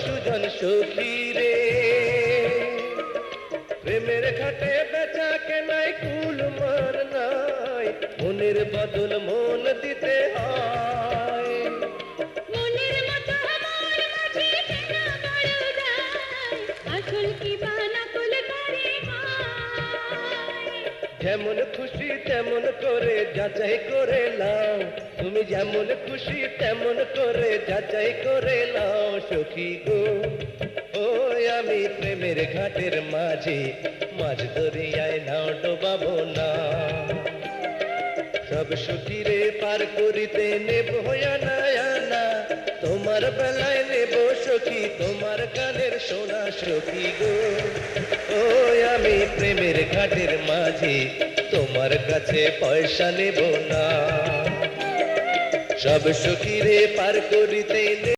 সুজন সখী রে। প্রেমের ঘাটে বেচা কেনাই কুলমার নাই, মনের বদল মন দিতে হয়। মনের মতো আমার মাঝে কেন বড় দায়, আসল কি বানাকুল করে হায়। যেমন খুশি তেমন করে যাচাই করে নাও, তুমি যেমন খুশি তেমন করে যাচাই করে নাও সখী গো। ওই আমি প্রেমের ঘাটের মাঝে, মাঝ দরিয়ায় নাও ডোবাবো না। সব সখীরে পার করিতে নেব আনা আনা, তোমার বেলায় নেব সখী তোমার গানের সোনা সখী গো। ওই আমি প্রেমের ঘাটের মাঝে, তোমার কাছে পয়সা নেব না। সব সখীরে পার করিতে